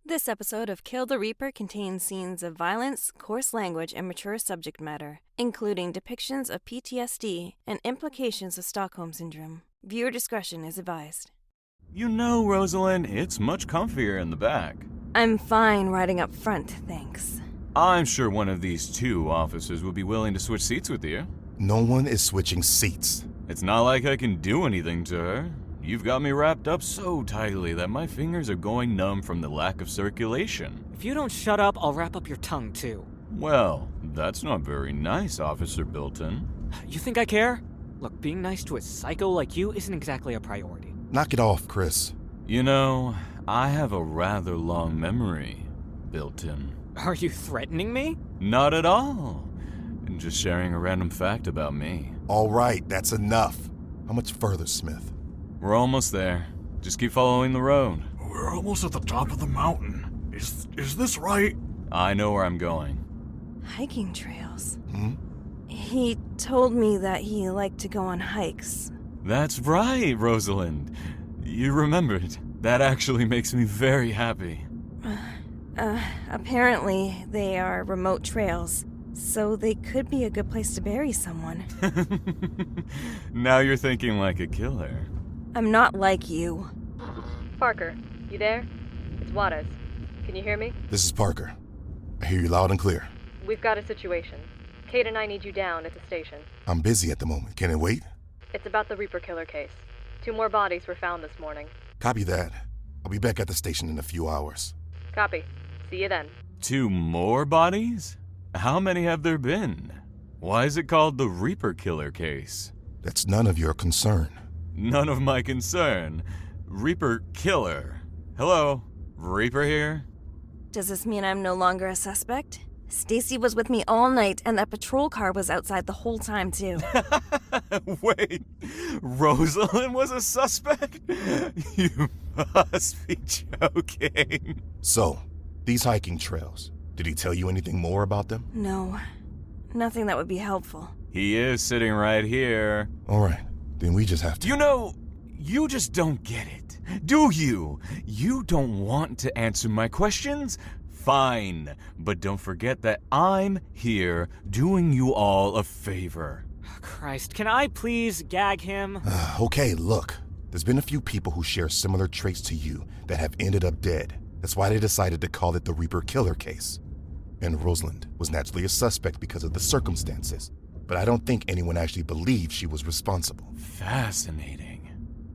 This episode of Kill the Reaper contains scenes of violence, coarse language, and mature subject matter, including depictions of PTSD and implications of Stockholm Syndrome. Viewer discretion is advised. You know, Rosalind, it's much comfier in the back. I'm fine riding up front, thanks. I'm sure one of these two officers would be willing to switch seats with you. No one is switching seats. It's not like I can do anything to her. You've got me wrapped up so tightly that my fingers are going numb from the lack of circulation. If you don't shut up, I'll wrap up your tongue, too. Well, that's not very nice, Officer Bilton. You think I care? Look, being nice to a psycho like you isn't exactly a priority. Knock it off, Chris. You know, I have a rather long memory, Bilton. Are you threatening me? Not at all. Just sharing a random fact about me. All right, that's enough. How much further, Smith? We're almost there. Just keep following the road. We're almost at the top of the mountain. Is this right? I know where I'm going. Hiking trails. He told me that he liked to go on hikes. That's right, Rosalind. You remembered. That actually makes me very happy. Apparently they are remote trails, so they could be a good place to bury someone. Now you're thinking like a killer. I'm not like you. Parker, you there? It's Juarez. Can you hear me? This is Parker. I hear you loud and clear. We've got a situation. Kate and I need you down at the station. I'm busy at the moment. Can it wait? It's about the Reaper killer case. 2 more bodies were found this morning. Copy that. I'll be back at the station in a few hours. Copy. See you then. 2 more bodies? How many have there been? Why is it called the Reaper killer case? That's none of your concern. None of my concern. Reaper killer. Hello, Reaper here? Does this mean I'm no longer a suspect? Stacy was with me all night, and that patrol car was outside the whole time, too. Wait, Rosalind was a suspect? You must be joking. So, these hiking trails, did he tell you anything more about them? No, nothing that would be helpful. He is sitting right here. All right, then we just have to... You know, you just don't get it, do you? You don't want to answer my questions? Fine, but don't forget that I'm here doing you all a favor. Christ, can I please gag him? Okay, look. There's been a few people who share similar traits to you that have ended up dead. That's why they decided to call it the Reaper killer case. And Rosalind was naturally a suspect because of the circumstances. But I don't think anyone actually believed she was responsible. Fascinating.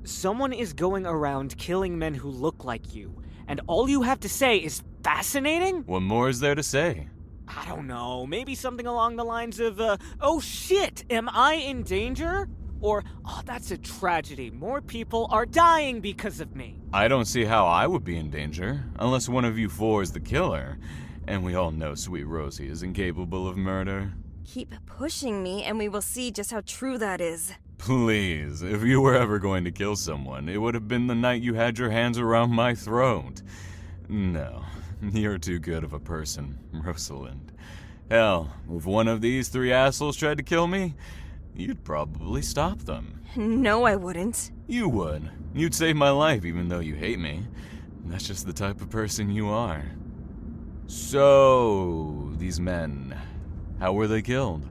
Someone is going around killing men who look like you, and all you have to say is fascinating? What more is there to say? I don't know, maybe something along the lines of, oh shit, am I in danger? Or, oh, that's a tragedy, more people are dying because of me. I don't see how I would be in danger, unless one of you 4 is the killer. And we all know Sweet Rosie is incapable of murder. Keep pushing me, and we will see just how true that is. Please, if you were ever going to kill someone, it would have been the night you had your hands around my throat. No, you're too good of a person, Rosalind. Hell, if one of these 3 assholes tried to kill me, you'd probably stop them. No, I wouldn't. You would. You'd save my life even though you hate me. That's just the type of person you are. So, these men, how were they killed?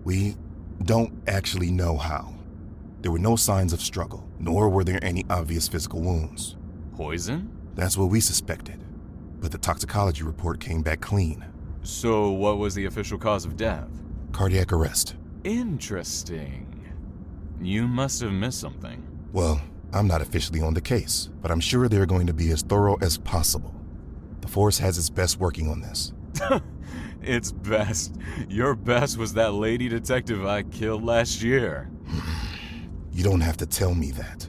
We don't actually know how. There were no signs of struggle, nor were there any obvious physical wounds. Poison? That's what we suspected. But the toxicology report came back clean. So, what was the official cause of death? Cardiac arrest. Interesting. You must have missed something. Well, I'm not officially on the case, but I'm sure they're going to be as thorough as possible. The Force has its best working on this. Its best. Your best was that lady detective I killed last year. You don't have to tell me that.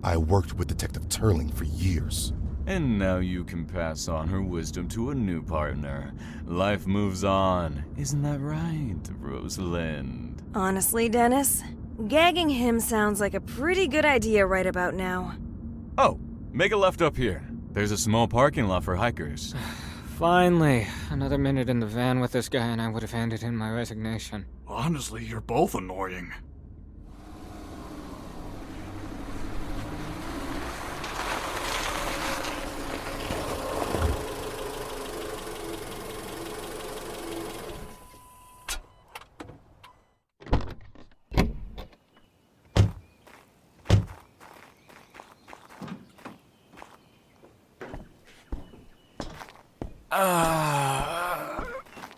I worked with Detective Turling for years. And now you can pass on her wisdom to a new partner. Life moves on. Isn't that right, Rosalind? Honestly, Dennis, gagging him sounds like a pretty good idea right about now. Oh, make a left up here. There's a small parking lot for hikers. Finally, another minute in the van with this guy and I would have handed in my resignation. Honestly, you're both annoying.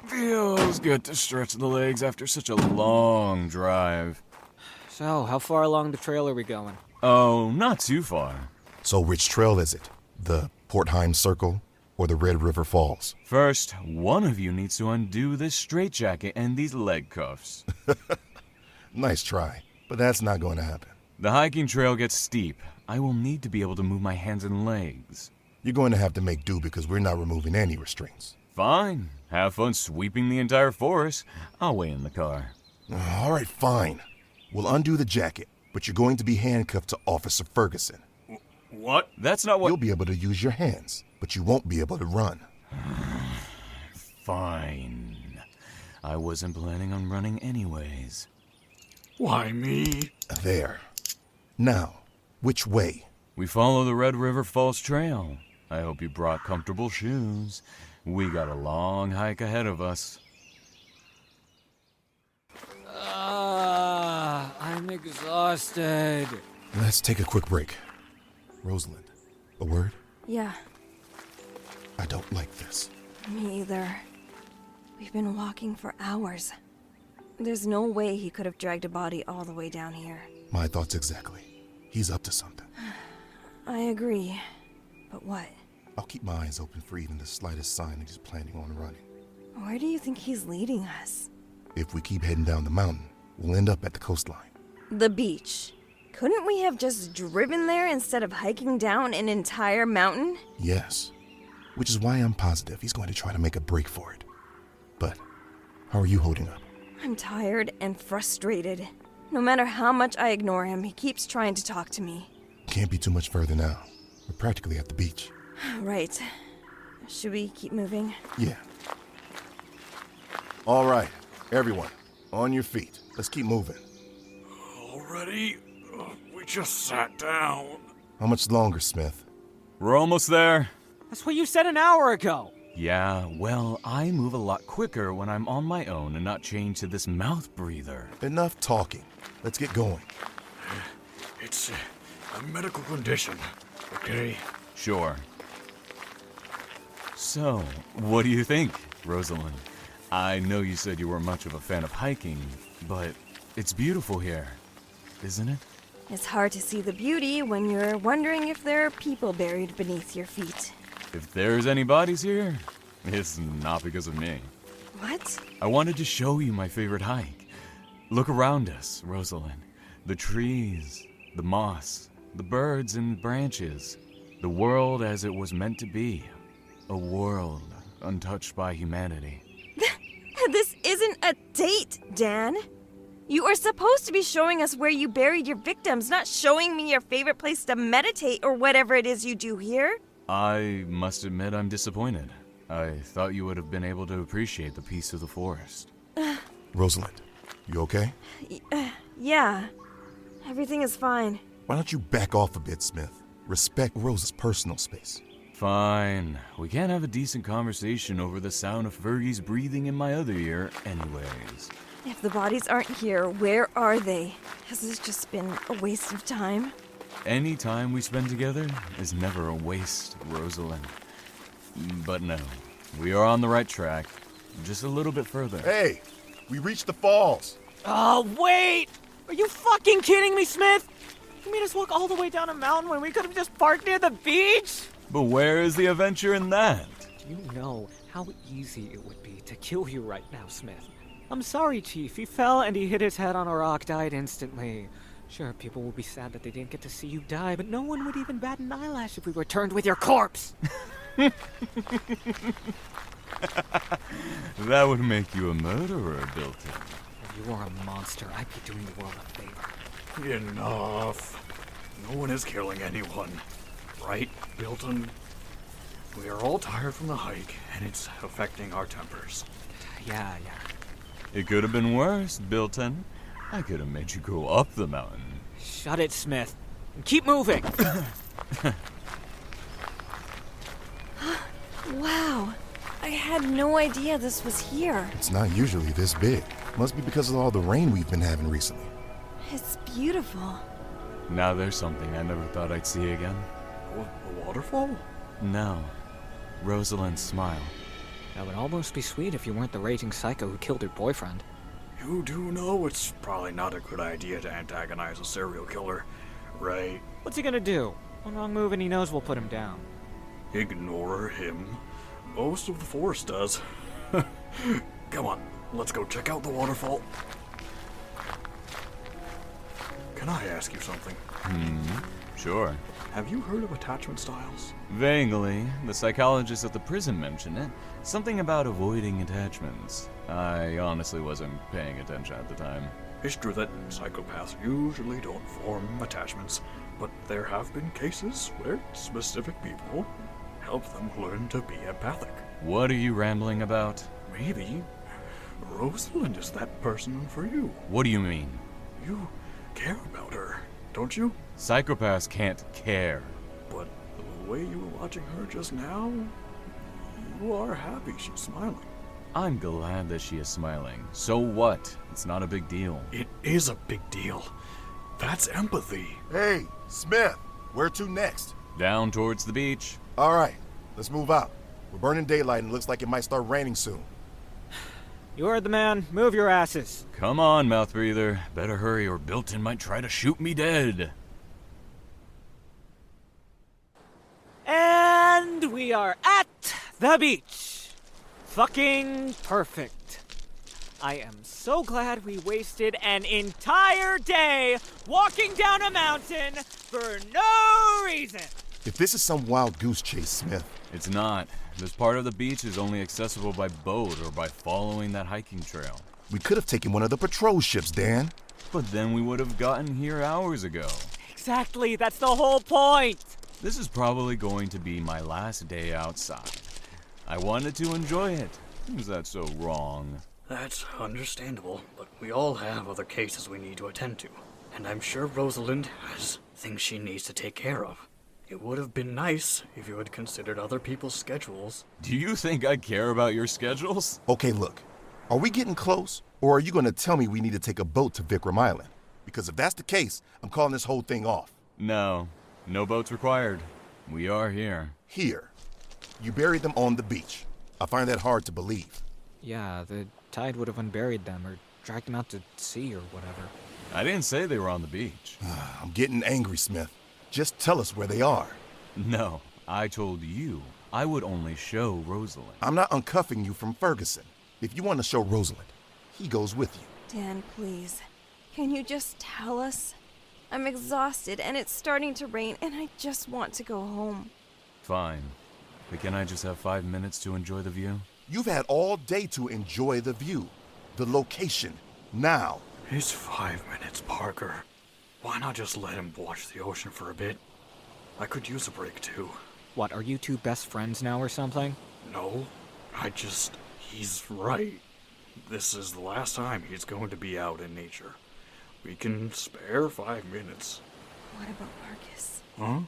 Feels good to stretch the legs after such a long drive. So, how far along the trail are we going? Oh, not too far. So which trail is it? The Portheim Circle or the Red River Falls? First, one of you needs to undo this straitjacket and these leg cuffs. Nice try, but that's not going to happen. The hiking trail gets steep. I will need to be able to move my hands and legs. You're going to have to make do because we're not removing any restraints. Fine. Have fun sweeping the entire forest. I'll wait in the car. All right, fine. We'll undo the jacket, but you're going to be handcuffed to Officer Ferguson. What? That's not what... You'll be able to use your hands, but you won't be able to run. Fine. I wasn't planning on running anyways. Why me? There. Now, which way? We follow the Red River Falls Trail. I hope you brought comfortable shoes. We got a long hike ahead of us. I'm exhausted. Let's take a quick break. Rosalind, a word? Yeah, I don't like this. me either. We've been walking for hours. There's no way he could have dragged a body all the way down here. My thoughts exactly. He's up to something. I agree. But what? I'll keep my eyes open for even the slightest sign that he's planning on running. Where do you think he's leading us? If we keep heading down the mountain, we'll end up at the coastline. The beach. Couldn't we have just driven there instead of hiking down an entire mountain? Yes. Which is why I'm positive he's going to try to make a break for it. But, how are you holding up? I'm tired and frustrated. No matter how much I ignore him, he keeps trying to talk to me. Can't be too much further now. We're practically at the beach. Right. Should we keep moving? Yeah. All right, everyone, on your feet. Let's keep moving. Already? We just sat down. How much longer, Smith? We're almost there. That's what you said an hour ago. Yeah, well, I move a lot quicker when I'm on my own and not chained to this mouth breather. Enough talking. Let's get going. It's a medical condition, okay? Sure. So, what do you think, Rosalind? I know you said you weren't much of a fan of hiking, but it's beautiful here, isn't it? It's hard to see the beauty when you're wondering if there are people buried beneath your feet. If there's any bodies here, it's not because of me. What? I wanted to show you my favorite hike. Look around us, Rosalind. The trees, the moss, the birds and branches. The world as it was meant to be. A world untouched by humanity. This isn't a date, Dan. You are supposed to be showing us where you buried your victims, not showing me your favorite place to meditate or whatever it is you do here. I must admit I'm disappointed. I thought you would have been able to appreciate the peace of the forest. Rosalind, you okay? Yeah. Everything is fine. Why don't you back off a bit, Smith? Respect Rose's personal space. Fine. We can't have a decent conversation over the sound of Fergie's breathing in my other ear anyways. If the bodies aren't here, where are they? Has this just been a waste of time? Any time we spend together is never a waste, Rosalind. But no, we are on the right track. Just a little bit further. Hey, we reached the falls. Oh, wait! Are you fucking kidding me, Smith? You made us walk all the way down a mountain when we could have just parked near the beach? But where is the adventure in that? You know how easy it would be to kill you right now, Smith. I'm sorry, Chief. He fell and he hit his head on a rock, died instantly. Sure, people will be sad that they didn't get to see you die, but no one would even bat an eyelash if we returned with your corpse. That would make you a murderer, Bilton. If you were a monster, I'd be doing the world a favor. Enough. No one is killing anyone. Right, Bilton? We are all tired from the hike, and it's affecting our tempers. Yeah. It could have been worse, Bilton. I could have made you go up the mountain. Shut it, Smith. And keep moving. Wow. I had no idea this was here. It's not usually this big. Must be because of all the rain we've been having recently. It's beautiful. Now there's something I never thought I'd see again. A waterfall? No. Rosalind's smile. That would almost be sweet if you weren't the raging psycho who killed her boyfriend. You do know it's probably not a good idea to antagonize a serial killer, right? What's he gonna do? One wrong move and he knows we'll put him down. Ignore him. Most of the force does. Come on, let's go check out the waterfall. Can I ask you something? Sure. Have you heard of attachment styles? Vaguely. The psychologist at the prison mentioned it. Something about avoiding attachments. I honestly wasn't paying attention at the time. It's true that psychopaths usually don't form attachments, but there have been cases where specific people help them learn to be empathic. What are you rambling about? Maybe Rosalind is that person for you. What do you mean? You care about her, don't you? Psychopaths can't care. But the way you were watching her just now, you are happy she's smiling. I'm glad that she is smiling. So what? It's not a big deal. It is a big deal. That's empathy. Hey, Smith, where to next? Down towards the beach. All right, let's move out. We're burning daylight and it looks like it might start raining soon. You heard the man. Move your asses. Come on, mouth breather. Better hurry or Bilton might try to shoot me dead. And we are at the beach. Fucking perfect. I am so glad we wasted an entire day walking down a mountain for no reason. If this is some wild goose chase, Smith, It's not. This part of the beach is only accessible by boat or by following that hiking trail. we could have taken one of the patrol ships, Dan. But then we would have gotten here hours ago. Exactly, that's the whole point. This is probably going to be my last day outside. I wanted to enjoy it. Is that so wrong? That's understandable, but we all have other cases we need to attend to. And I'm sure Rosalind has things she needs to take care of. It would have been nice if you had considered other people's schedules. Do you think I care about your schedules? Okay, look. Are we getting close? Or are you going to tell me we need to take a boat to Vikram Island? Because if that's the case, I'm calling this whole thing off. No. No boats required. We are here. Here. You buried them on the beach. I find that hard to believe. Yeah, the tide would have unburied them or dragged them out to sea or whatever. I didn't say they were on the beach. I'm getting angry, Smith. Just tell us where they are. No, I told you I would only show Rosalind. I'm not uncuffing you from Ferguson. If you want to show Rosalind, he goes with you. Dan, please. Can you just tell us? I'm exhausted and it's starting to rain and I just want to go home. Fine. But can I just have 5 minutes to enjoy the view? You've had all day to enjoy the view, the location, now. It's 5 minutes, Parker. Why not just let him watch the ocean for a bit? I could use a break too. What, are you two best friends now or something? No, he's right. This is the last time he's going to be out in nature. We can spare 5 minutes. What about Marcus? Huh?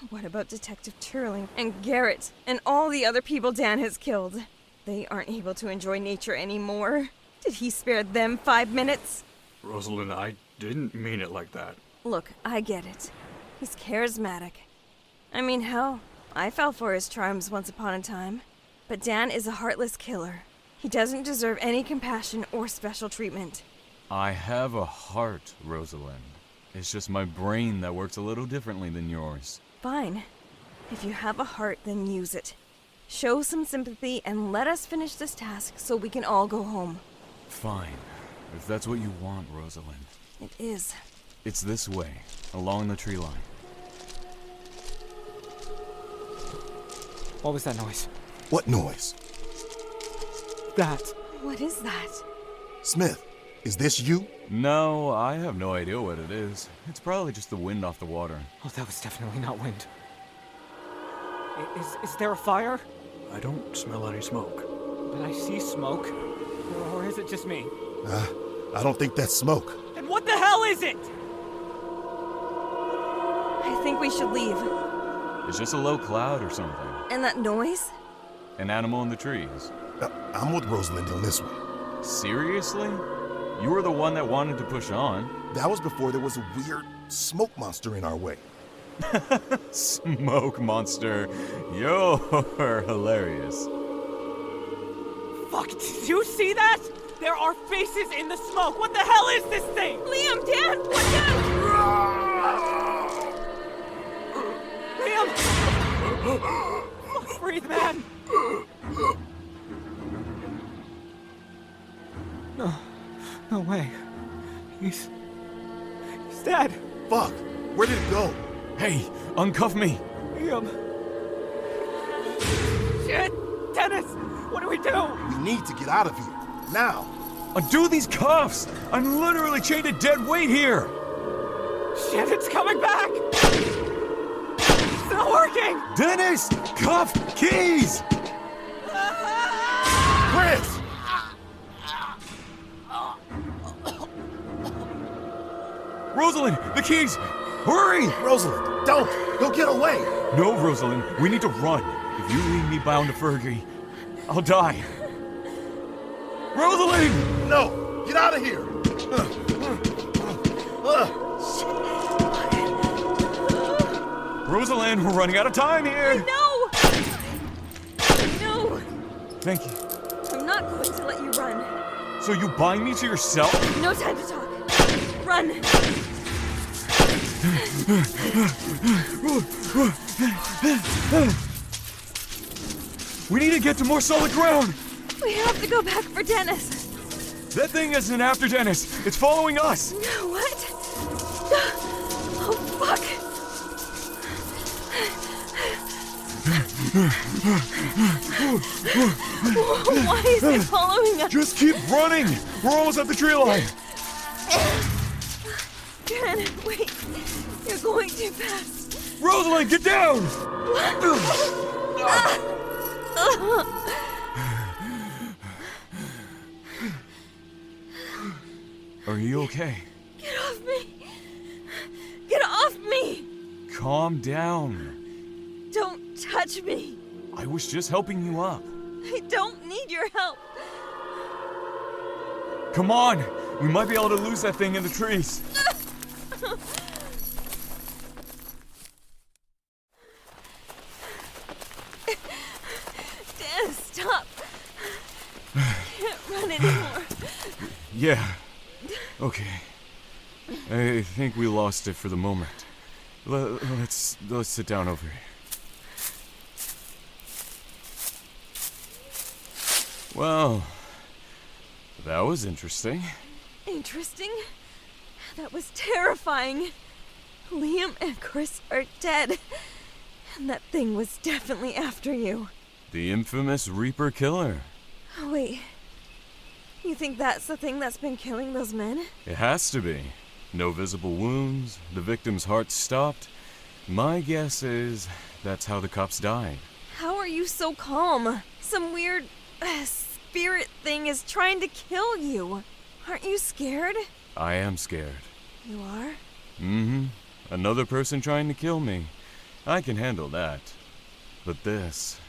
What about Detective Turling and Garrett and all the other people Dan has killed? They aren't able to enjoy nature anymore. Did he spare them 5 minutes? Rosalind, I didn't mean it like that. Look, I get it. He's charismatic. I mean, hell, I fell for his charms once upon a time. But Dan is a heartless killer. He doesn't deserve any compassion or special treatment. I have a heart, Rosalind. It's just my brain that works a little differently than yours. Fine. If you have a heart, then use it. Show some sympathy and let us finish this task so we can all go home. Fine. If that's what you want, Rosalind. It is. It's this way, along the tree line. What was that noise? What noise? That. What is that? Smith, is this you? No, I have no idea what it is. It's probably just the wind off the water. Oh, that was definitely not wind. Is there a fire? I don't smell any smoke. But I see smoke. Or is it just me? I don't think that's smoke. Then what the hell is it? I think we should leave. It's just a low cloud or something. And that noise? An animal in the trees. I'm with Rosalind on this one. Seriously? You were the one that wanted to push on. That was before there was a weird smoke monster in our way. Smoke monster. You're hilarious. Fuck, did you see that? There are faces in the smoke. What the hell is this thing? Liam, Dan, watch out! Liam! Fuck, breathe, man. No way. He's dead. Fuck! Where did it go? Hey, uncuff me! Liam. Shit! Dennis! What do we do? We need to get out of here. Now! Undo these cuffs! I'm literally chained to dead weight here! Shit, it's coming back! It's not working! Dennis! Cuff keys! Chris! Rosalind, the keys! Hurry! Rosalind, don't! He'll get away! No, Rosalind, we need to run. If you leave me bound to Fergie, I'll die. Rosalind! No! Get out of here! Rosalind, we're running out of time here! No! No! Thank you. I'm not going to let you run. So you bind me to yourself? No time to talk. Run! We need to get to more solid ground! We have to go back for Dennis. That thing isn't after Dennis. It's following us. What? Oh, fuck. Why is it following us? Just keep running. We're almost at the tree line. Dan, wait. You're going too fast. Rosalind, get down! Are you okay? Get off me. Get off me. Calm down. Don't touch me. I was just helping you up. I don't need your help. Come on. We might be able to lose that thing in the trees. Dan, stop. I can't run anymore. Yeah. Okay. I think we lost it for the moment. Let's sit down over here. Well, that was interesting. Interesting? That was terrifying. Liam and Chris are dead. And that thing was definitely after you. The infamous Reaper Killer. Oh, wait. You think that's the thing that's been killing those men? It has to be. No visible wounds, the victim's heart stopped. My guess is that's how the cops died. How are you so calm? Some weird spirit thing is trying to kill you. Aren't you scared? I am scared. You are? Mm-hmm. Another person trying to kill me. I can handle that. But this...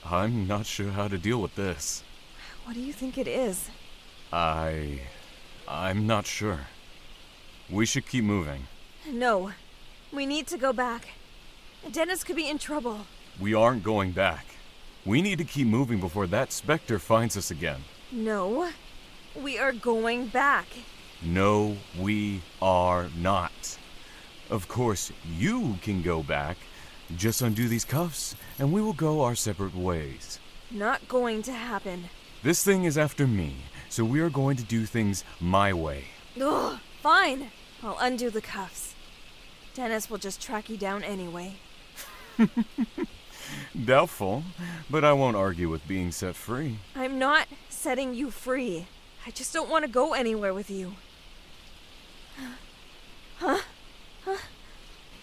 I'm not sure how to deal with this. What do you think it is? I'm not sure. We should keep moving. No. We need to go back. Dennis could be in trouble. We aren't going back. We need to keep moving before that specter finds us again. No. We are going back. No, we are not. Of course, you can go back. Just undo these cuffs, and we will go our separate ways. Not going to happen. This thing is after me, so we are going to do things my way. Ugh, fine. I'll undo the cuffs. Dennis will just track you down anyway. Doubtful, but I won't argue with being set free. I'm not setting you free. I just don't want to go anywhere with you. Huh?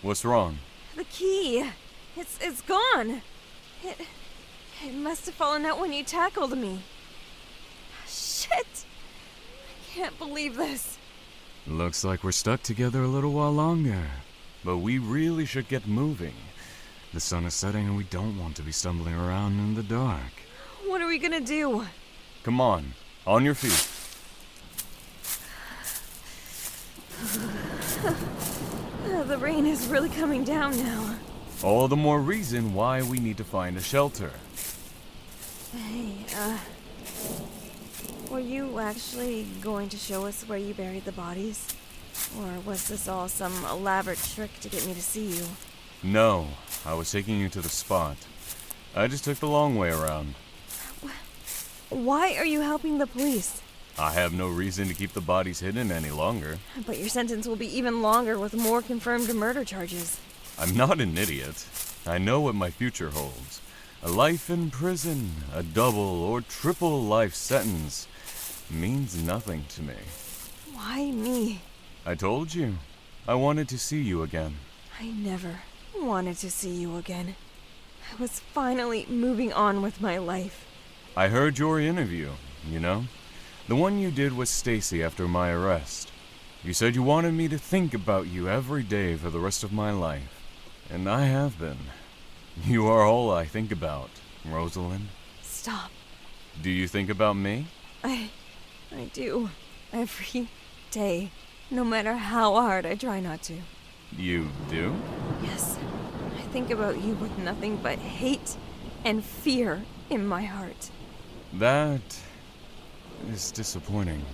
What's wrong? The key. It's gone. It must have fallen out when you tackled me. Shit. I can't believe this. Looks like we're stuck together a little while longer. But we really should get moving. The sun is setting and we don't want to be stumbling around in the dark. What are we gonna do? Come on your feet. The rain is really coming down now. All the more reason why we need to find a shelter. Hey, Were you actually going to show us where you buried the bodies? Or was this all some elaborate trick to get me to see you? No, I was taking you to the spot. I just took the long way around. Why are you helping the police? I have no reason to keep the bodies hidden any longer. But your sentence will be even longer with more confirmed murder charges. I'm not an idiot. I know what my future holds. A life in prison, a double or triple life sentence, means nothing to me. Why me? I told you. I wanted to see you again. I never wanted to see you again. I was finally moving on with my life. I heard your interview, you know? The one you did with Stacy after my arrest. You said you wanted me to think about you every day for the rest of my life. And I have been. You are all I think about, Rosalind. Stop. Do you think about me? I do. Every day. No matter how hard I try not to. You do? Yes. I think about you with nothing but hate and fear in my heart. That is disappointing.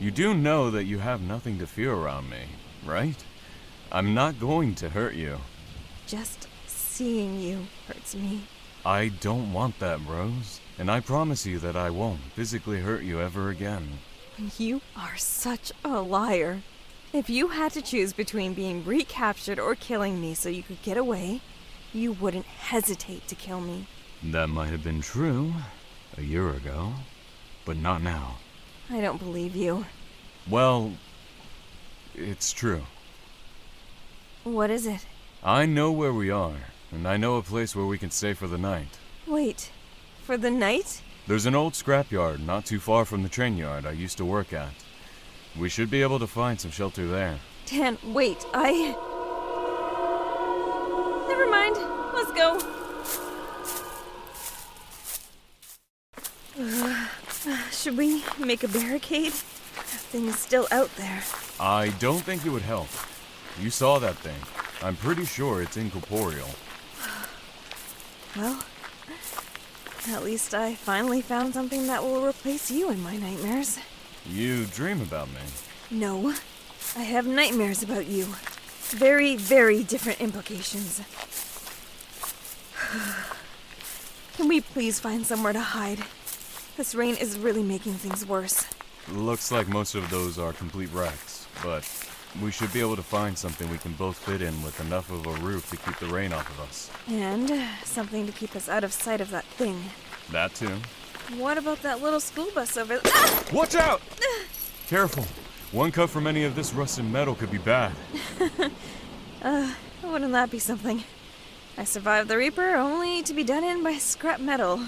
You do know that you have nothing to fear around me, right? I'm not going to hurt you. Just seeing you hurts me. I don't want that, Rose. And I promise you that I won't physically hurt you ever again. You are such a liar. If you had to choose between being recaptured or killing me so you could get away, you wouldn't hesitate to kill me. That might have been true a year ago, but not now. I don't believe you. Well, it's true. What is it? I know where we are, and I know a place where we can stay for the night. Wait, for the night? There's an old scrapyard not too far from the train yard I used to work at. We should be able to find some shelter there. Dan, wait, Never mind, let's go. Should we make a barricade? That thing is still out there. I don't think it would help. You saw that thing. I'm pretty sure it's incorporeal. Well, at least I finally found something that will replace you in my nightmares. You dream about me. No, I have nightmares about you. Very, very different implications. Can we please find somewhere to hide? This rain is really making things worse. Looks like most of those are complete wrecks, but we should be able to find something we can both fit in with enough of a roof to keep the rain off of us. And something to keep us out of sight of that thing. That too. What about that little school bus over there? Ah! Watch out! Careful. One cut from any of this rusted metal could be bad. Wouldn't that be something? I survived the Reaper only to be done in by scrap metal.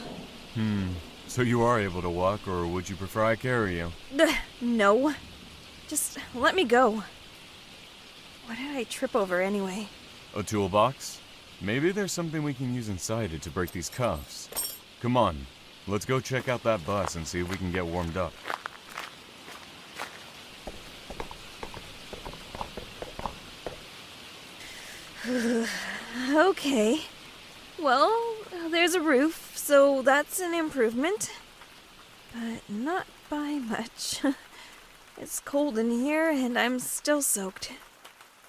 So you are able to walk, or would you prefer I carry you? No. Just let me go. What did I trip over anyway? A toolbox? Maybe there's something we can use inside it to break these cuffs. Come on, let's go check out that bus and see if we can get warmed up. Okay. Well, there's a roof, so that's an improvement. But not by much. It's cold in here, and I'm still soaked.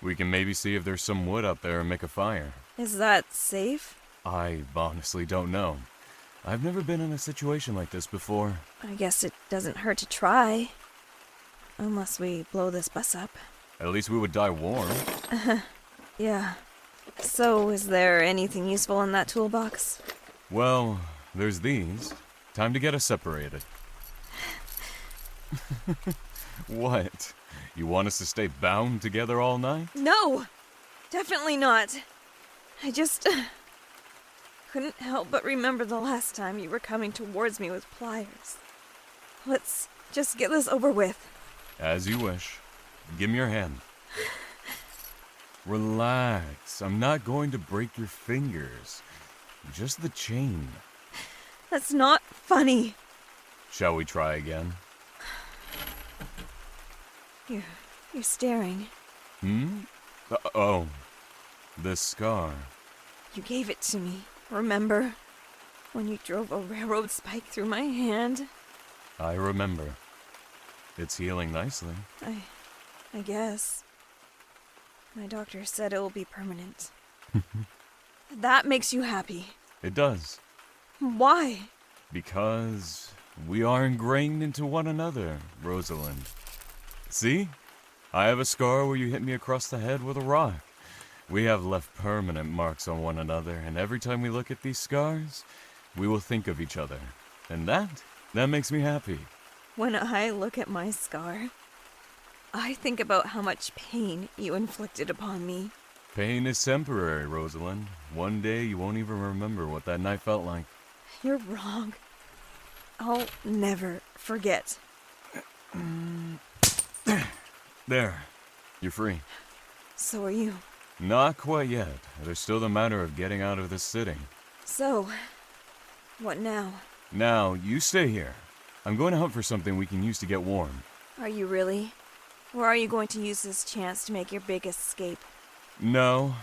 We can maybe see if there's some wood up there and make a fire. Is that safe? I honestly don't know. I've never been in a situation like this before. I guess it doesn't hurt to try. Unless we blow this bus up. At least we would die warm. Yeah. So, is there anything useful in that toolbox? Well, there's these. Time to get us separated. What? You want us to stay bound together all night? No! Definitely not. I just couldn't help but remember the last time you were coming towards me with pliers. Let's just get this over with. As you wish. Give me your hand. Relax. I'm not going to break your fingers. Just the chain. That's not funny. Shall we try again? You're staring. Oh. The scar. You gave it to me, remember? When you drove a railroad spike through my hand. I remember. It's healing nicely. I guess. My doctor said it will be permanent. That makes you happy. It does. Why? Because we are ingrained into one another, Rosalind. See? I have a scar where you hit me across the head with a rock. We have left permanent marks on one another, and every time we look at these scars, we will think of each other. And that makes me happy. When I look at my scar, I think about how much pain you inflicted upon me. Pain is temporary, Rosalind. One day you won't even remember what that night felt like. You're wrong. I'll never forget. There. You're free. So are you. Not quite yet. There's still the matter of getting out of this city. So, what now? Now, you stay here. I'm going to hunt for something we can use to get warm. Are you really? Or are you going to use this chance to make your big escape? No,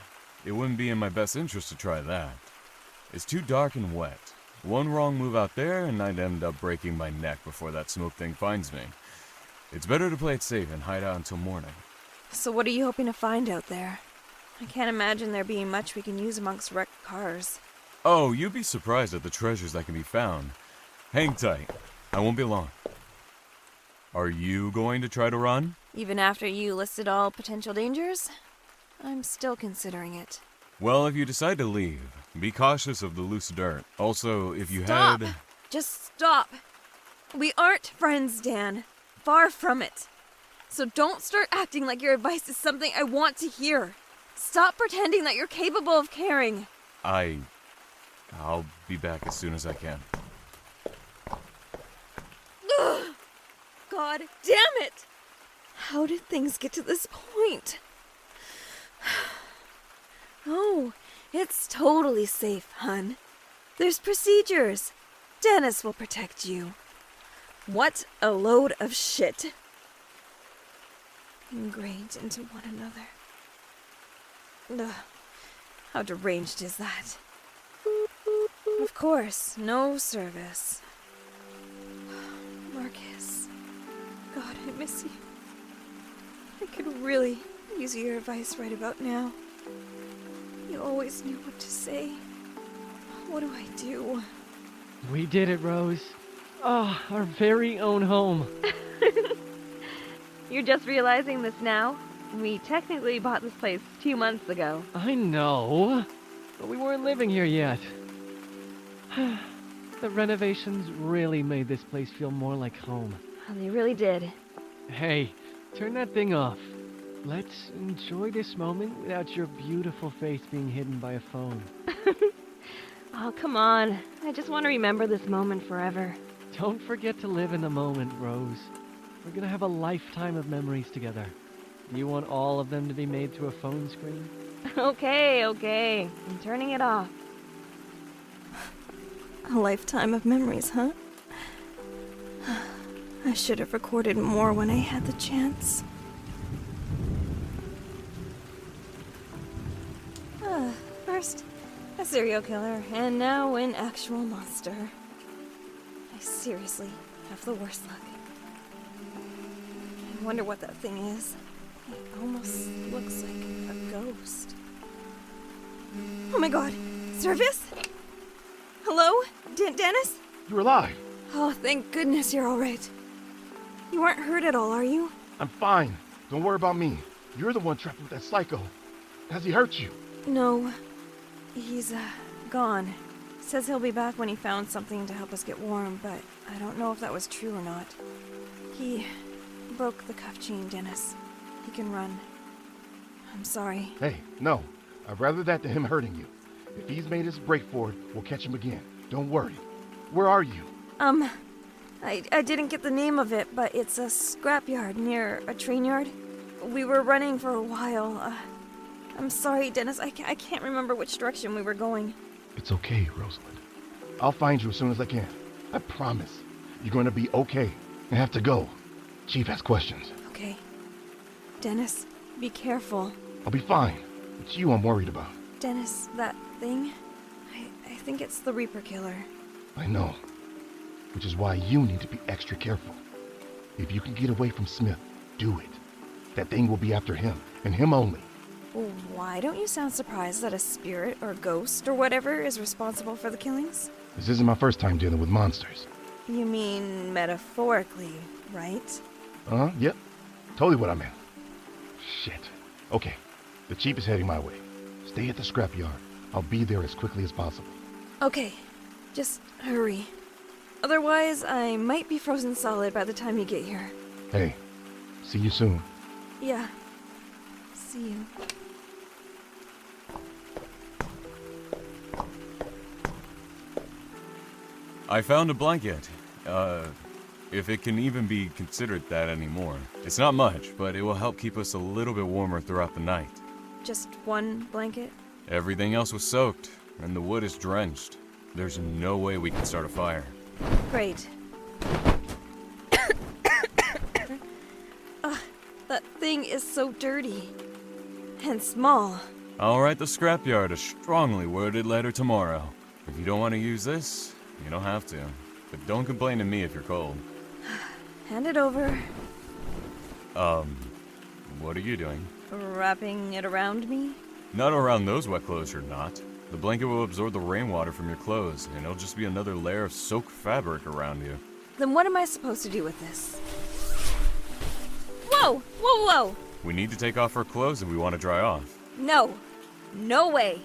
it wouldn't be in my best interest to try that. It's too dark and wet. One wrong move out there and I'd end up breaking my neck before that smoke thing finds me. It's better to play it safe and hide out until morning. So what are you hoping to find out there? I can't imagine there being much we can use amongst wrecked cars. Oh, you'd be surprised at the treasures that can be found. Hang tight. I won't be long. Are you going to try to run? Even after you listed all potential dangers? I'm still considering it. Well, if you decide to leave, be cautious of the loose dirt. Also, if you Stop! had... Just stop! We aren't friends, Dan. Far from it. So don't start acting like your advice is something I want to hear. Stop pretending that you're capable of caring. I'll be back as soon as I can. Ugh. God damn it! How did things get to this point? Oh, it's totally safe, hun. There's procedures. Dennis will protect you. What a load of shit. Ingrained into one another. Ugh, how deranged is that? Of course, no service. Marcus. God, I miss you. I could really use your advice right about now. You always knew what to say. What do I do? We did it, Rose. Oh, our very own home. You're just realizing this now? We technically bought this place 2 months ago. I know, but we weren't living here yet. The renovations really made this place feel more like home. They really did. Hey, turn that thing off. Let's enjoy this moment without your beautiful face being hidden by a phone. Oh, come on. I just want to remember this moment forever. Don't forget to live in the moment, Rose. We're gonna have a lifetime of memories together. Do you want all of them to be made through a phone screen? Okay. I'm turning it off. A lifetime of memories, huh? I should have recorded more when I had the chance. First, a serial killer, and now an actual monster. I seriously have the worst luck. I wonder what that thing is. It almost looks like a ghost. Oh my god! Service? Hello? Dennis? You're alive. Oh, thank goodness you're alright. You aren't hurt at all, are you? I'm fine. Don't worry about me. You're the one trapped with that psycho. Has he hurt you? No. He's, gone. Says he'll be back when he found something to help us get warm, but I don't know if that was true or not. He broke the cuff chain, Dennis. He can run. I'm sorry. Hey, no. I'd rather that than him hurting you. If he's made his break for it, we'll catch him again. Don't worry. Where are you? I didn't get the name of it, but it's a scrapyard near a train yard. We were running for a while. I'm sorry, Dennis. I can't remember which direction we were going. It's okay, Rosalind. I'll find you as soon as I can. I promise. You're going to be okay. I have to go. Chief has questions. Okay. Dennis, be careful. I'll be fine. It's you I'm worried about. Dennis, that thing? I think it's the Reaper Killer. I know. Which is why you need to be extra careful. If you can get away from Smith, do it. That thing will be after him, and him only. Why don't you sound surprised that a spirit or ghost or whatever is responsible for the killings? This isn't my first time dealing with monsters. You mean metaphorically, right? Yep. Totally what I meant. Shit. Okay, the Chief is heading my way. Stay at the scrapyard. I'll be there as quickly as possible. Okay, just hurry. Otherwise, I might be frozen solid by the time you get here. Hey, see you soon. Yeah. See you. I found a blanket. If it can even be considered that anymore. It's not much, but it will help keep us a little bit warmer throughout the night. Just one blanket? Everything else was soaked, and the wood is drenched. There's no way we can start a fire. Great. Ugh, that thing is so dirty. And small. I'll write the scrapyard a strongly worded letter tomorrow. If you don't want to use this, you don't have to. But don't complain to me if you're cold. Hand it over. What are you doing? Wrapping it around me? Not around those wet clothes, you're not. The blanket will absorb the rainwater from your clothes, and it'll just be another layer of soaked fabric around you. Then what am I supposed to do with this? Whoa! Whoa, whoa! We need to take off our clothes if we want to dry off. No. No way.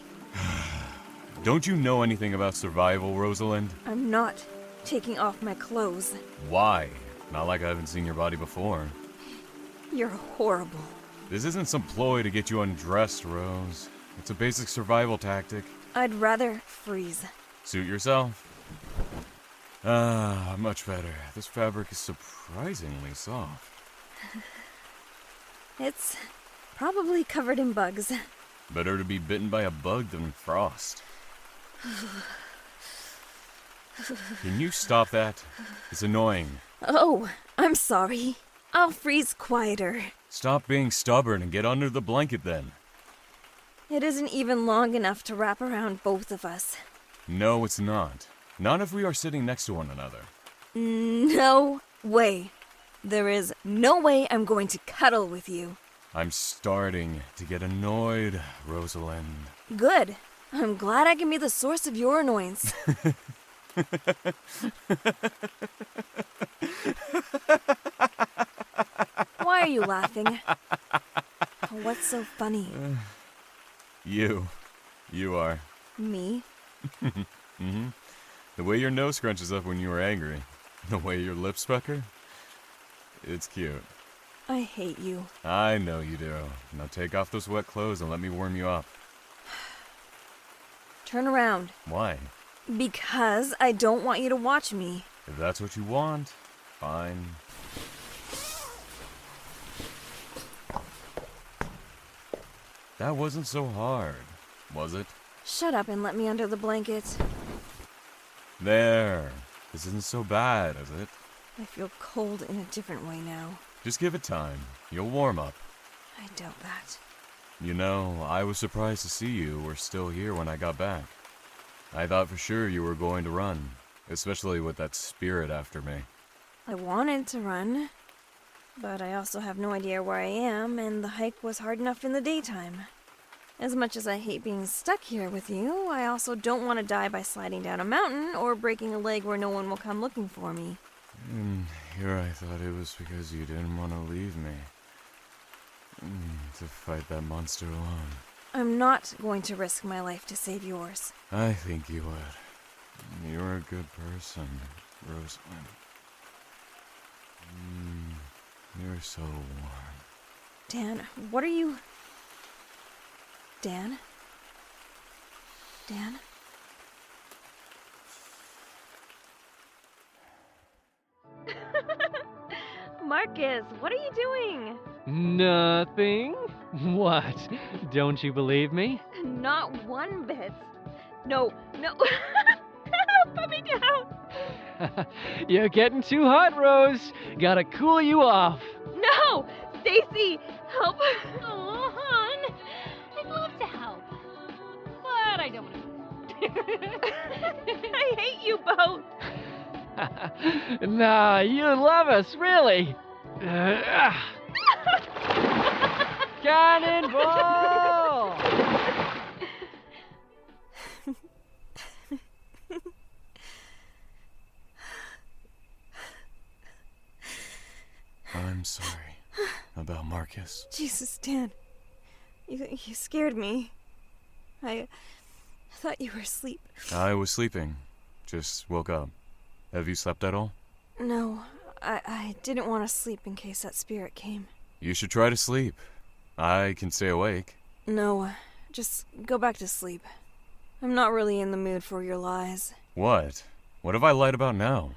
Don't you know anything about survival, Rosalind? I'm not taking off my clothes. Why? Not like I haven't seen your body before. You're horrible. This isn't some ploy to get you undressed, Rose. It's a basic survival tactic. I'd rather freeze. Suit yourself. Ah, much better. This fabric is surprisingly soft. It's probably covered in bugs. Better to be bitten by a bug than frost. Can you stop that? It's annoying. Oh, I'm sorry. I'll freeze quieter. Stop being stubborn and get under the blanket then. It isn't even long enough to wrap around both of us. No, it's not. Not if we are sitting next to one another. No way. There is no way I'm going to cuddle with you. I'm starting to get annoyed, Rosalind. Good. I'm glad I can be the source of your annoyance. Why are you laughing? What's so funny? You are. Me? Mm-hmm. The way your nose scrunches up when you are angry. The way your lips pucker. It's cute. I hate you. I know you do. Now take off those wet clothes and let me warm you up. Turn around. Why? Because I don't want you to watch me. If that's what you want, fine. That wasn't so hard, was it? Shut up and let me under the blanket. There. This isn't so bad, is it? I feel cold in a different way now. Just give it time. You'll warm up. I doubt that. You know, I was surprised to see you were still here when I got back. I thought for sure you were going to run, especially with that spirit after me. I wanted to run, but I also have no idea where I am, and the hike was hard enough in the daytime. As much as I hate being stuck here with you, I also don't want to die by sliding down a mountain or breaking a leg where no one will come looking for me. And here I thought it was because you didn't want to leave me. To fight that monster alone. I'm not going to risk my life to save yours. I think you would. You're a good person, Rosalind. You're so warm. Dan, what are you... Dan? Dan? Marcus, what are you doing? Nothing? What? Don't you believe me? Not one bit. No. Put me down. You're getting too hot, Rose. Gotta cool you off. No! Stacy, help. Oh, hon. I'd love to help. But I don't want to. I hate you both. Nah, you love us, really. Cannonball! I'm sorry about Marcus. Jesus, Dan. You scared me. I thought you were asleep. I was sleeping. Just woke up. Have you slept at all? No, I didn't want to sleep in case that spirit came. You should try to sleep. I can stay awake. No, just go back to sleep. I'm not really in the mood for your lies. What? What have I lied about now?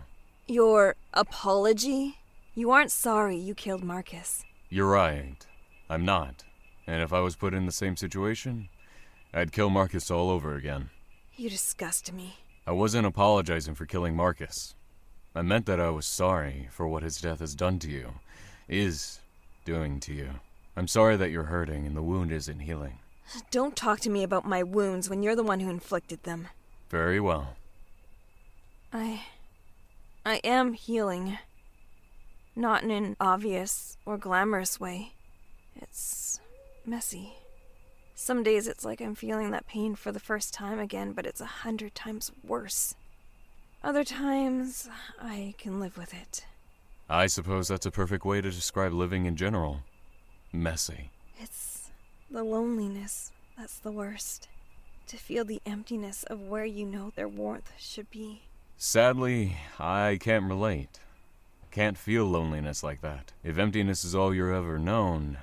Your apology? You aren't sorry you killed Marcus. You're right. I'm not. And if I was put in the same situation, I'd kill Marcus all over again. You disgust me. I wasn't apologizing for killing Marcus. I meant that I was sorry for what his death has done to you, is doing to you. I'm sorry that you're hurting and the wound isn't healing. Don't talk to me about my wounds when you're the one who inflicted them. Very well. I am healing. Not in an obvious or glamorous way. It's messy. Some days it's like I'm feeling that pain for the first time again, but it's 100 times worse. Other times, I can live with it. I suppose that's a perfect way to describe living in general. Messy. It's the loneliness that's the worst. To feel the emptiness of where you know their warmth should be. Sadly, I can't relate. Can't feel loneliness like that. If emptiness is all you're ever known,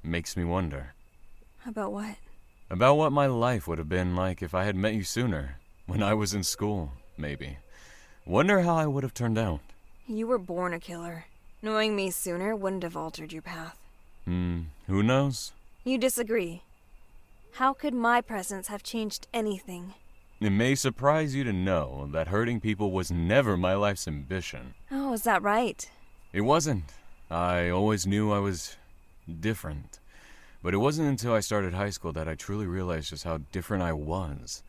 makes me wonder. About what? About what my life would have been like if I had met you sooner. When I was in school, maybe. Wonder how I would have turned out. You were born a killer. Knowing me sooner wouldn't have altered your path. Who knows? You disagree. How could my presence have changed anything? It may surprise you to know that hurting people was never my life's ambition. Oh, is that right? It wasn't. I always knew I was different. But it wasn't until I started high school that I truly realized just how different I was.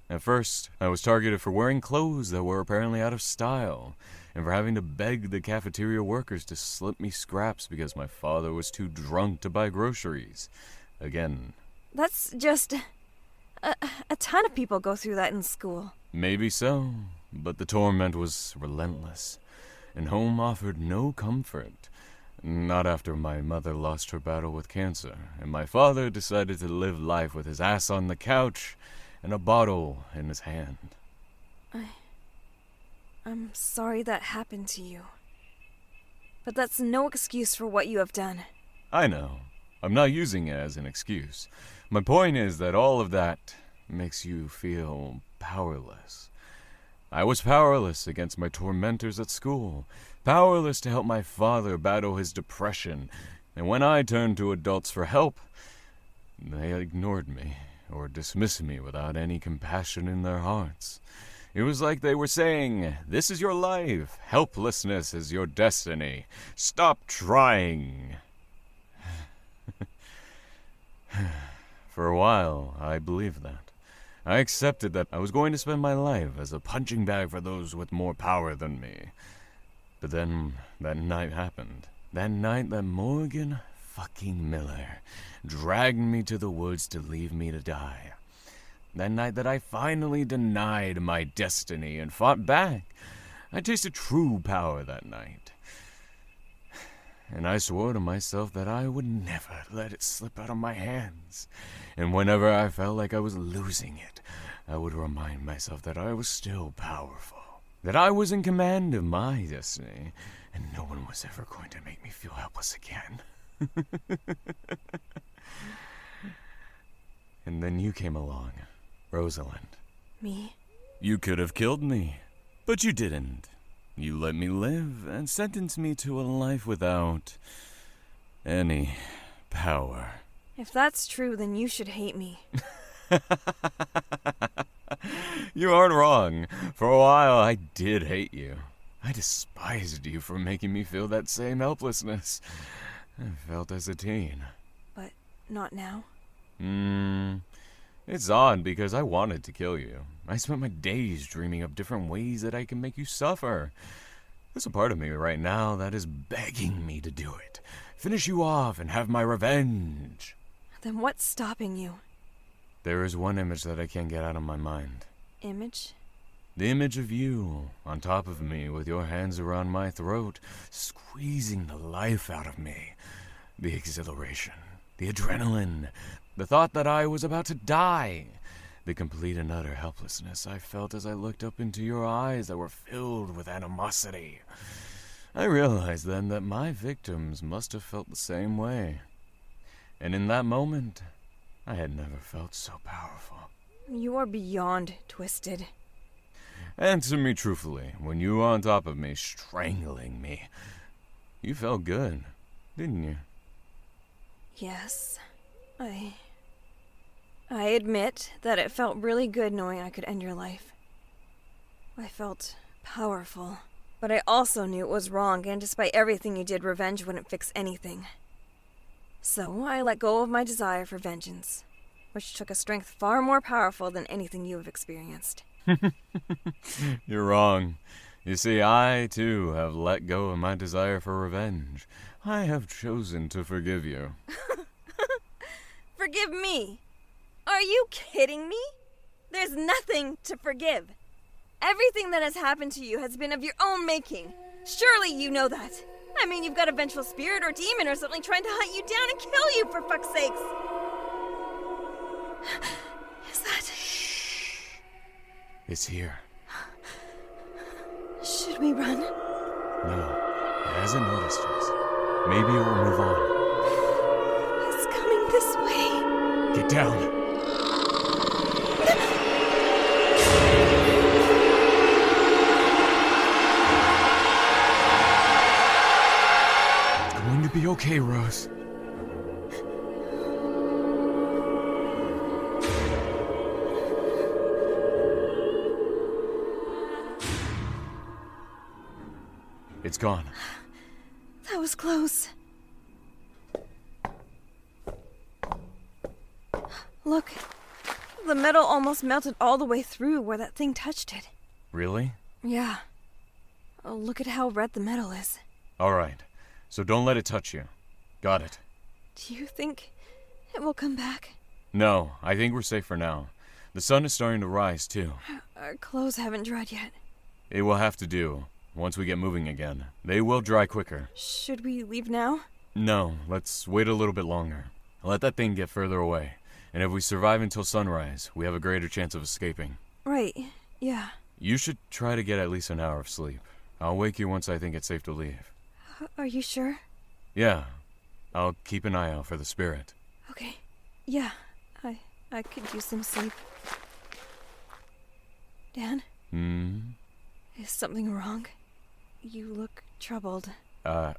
At first, I was targeted for wearing clothes that were apparently out of style, and for having to beg the cafeteria workers to slip me scraps because my father was too drunk to buy groceries. Again. That's just... A ton of people go through that in school. Maybe so, but the torment was relentless, and home offered no comfort. Not after my mother lost her battle with cancer, and my father decided to live life with his ass on the couch and a bottle in his hand. I'm sorry that happened to you. But that's no excuse for what you have done. I know. I'm not using it as an excuse. My point is that all of that makes you feel powerless. I was powerless against my tormentors at school, powerless to help my father battle his depression, and when I turned to adults for help, they ignored me or dismissed me without any compassion in their hearts. It was like they were saying, "This is your life. Helplessness is your destiny. Stop trying." For a while, I believed that. I accepted that I was going to spend my life as a punching bag for those with more power than me. But then, that night happened. That night that Morgan fucking Miller dragged me to the woods to leave me to die. That night that I finally denied my destiny and fought back. I tasted true power that night. And I swore to myself that I would never let it slip out of my hands. And whenever I felt like I was losing it, I would remind myself that I was still powerful. That I was in command of my destiny, and no one was ever going to make me feel helpless again. And then you came along, Rosalind. Me? You could have killed me, but you didn't. You let me live and sentenced me to a life without any power. If that's true, then you should hate me. You aren't wrong. For a while, I did hate you. I despised you for making me feel that same helplessness I felt as a teen. But not now. It's odd because I wanted to kill you. I spent my days dreaming of different ways that I can make you suffer. There's a part of me right now that is begging me to do it. Finish you off and have my revenge. Then what's stopping you? There is one image that I can't get out of my mind. Image? The image of you, on top of me, with your hands around my throat, squeezing the life out of me. The exhilaration, the adrenaline, the thought that I was about to die. The complete and utter helplessness I felt as I looked up into your eyes that were filled with animosity. I realized then that my victims must have felt the same way. And in that moment, I had never felt so powerful. You are beyond twisted. Answer me truthfully, when you were on top of me, strangling me, you felt good, didn't you? Yes. I admit that it felt really good knowing I could end your life. I felt powerful. But I also knew it was wrong, and despite everything you did, revenge wouldn't fix anything. So I let go of my desire for vengeance, which took a strength far more powerful than anything you have experienced. You're wrong. You see, I, too, have let go of my desire for revenge. I have chosen to forgive you. Forgive me? Are you kidding me? There's nothing to forgive. Everything that has happened to you has been of your own making. Surely you know that. I mean, you've got a vengeful spirit or demon or something trying to hunt you down and kill you, for fuck's sakes. Is that... Shh. It's here. Should we run? No, it hasn't noticed us. Maybe it will move on. It's coming this way. Get down. It's going to be okay, Rose. It's gone. That was close. Look, the metal almost melted all the way through where that thing touched it. Really? Yeah. Oh, look at how red the metal is. All right. So don't let it touch you. Got it. Do you think it will come back? No, I think we're safe for now. The sun is starting to rise, too. Our clothes haven't dried yet. It will have to do. Once we get moving again, they will dry quicker. Should we leave now? No, let's wait a little bit longer. Let that thing get further away. And if we survive until sunrise, we have a greater chance of escaping. Right, yeah. You should try to get at least an hour of sleep. I'll wake you once I think it's safe to leave. Are you sure? Yeah. I'll keep an eye out for the spirit. Okay. Yeah, I could use some sleep. Dan? Is something wrong? You look troubled. I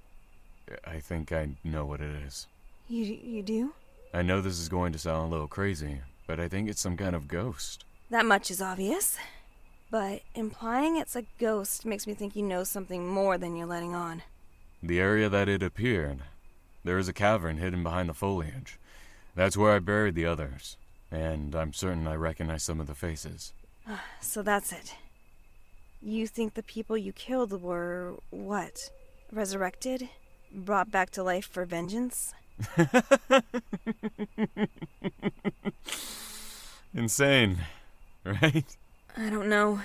think I know what it is. You do? I know this is going to sound a little crazy, but I think it's some kind of ghost. That much is obvious. But implying it's a ghost makes me think you know something more than you're letting on. The area that it appeared. There is a cavern hidden behind the foliage. That's where I buried the others. And I'm certain I recognize some of the faces. So that's it. You think the people you killed were, what? Resurrected? Brought back to life for vengeance? Insane, right? I don't know.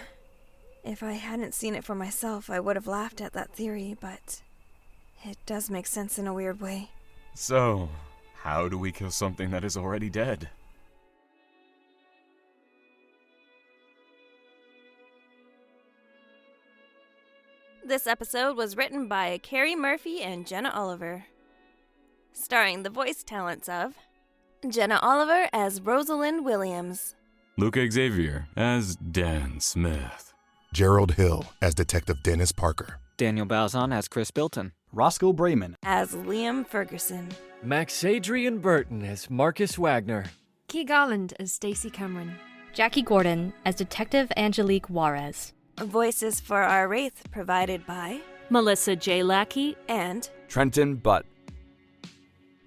If I hadn't seen it for myself, I would have laughed at that theory, but it does make sense in a weird way. So, how do we kill something that is already dead? This episode was written by Kerrie Murphy and Jenna Oliver. Starring the voice talents of Jenna Oliver as Rosalind Williams, Luca Xavier as Dan Smith, Gerald Hill as Detective Dennis Parker, Daniel Bauzon as Chris Bilton. Roscoe Brayman as Liam Ferguson, Max Adrian Burton as Marcus Wagner, Garland as Stacy Cameron. Jackie Gordon as Detective Angelique Juarez. voices for our Wraith provided by Melissa J. Lackey and Trenton Butt.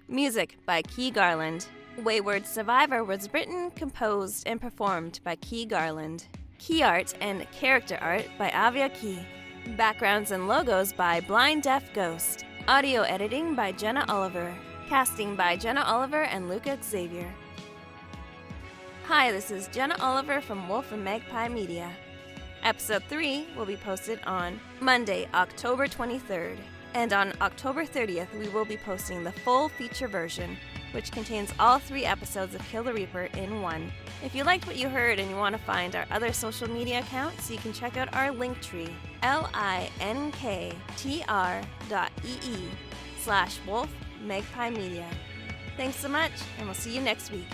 music by Garland. Wayward Survivor was written, composed, and performed by Garland. Key art and character art by Avia Key. Backgrounds and logos by Blind Deaf Ghost. Audio editing by Jenna Oliver. Casting by Jenna Oliver and Luca Xavier. Hi, this is Jenna Oliver from Wolf and Magpie Media. Episode 3 will be posted on Monday, October 23rd. And on October 30th, we will be posting the full feature version, which contains all 3 episodes of Kill the Reaper in one. If you liked what you heard and you want to find our other social media accounts, you can check out our Linktree, linktr.ee/Wolf Magpie Media. Thanks so much, and we'll see you next week.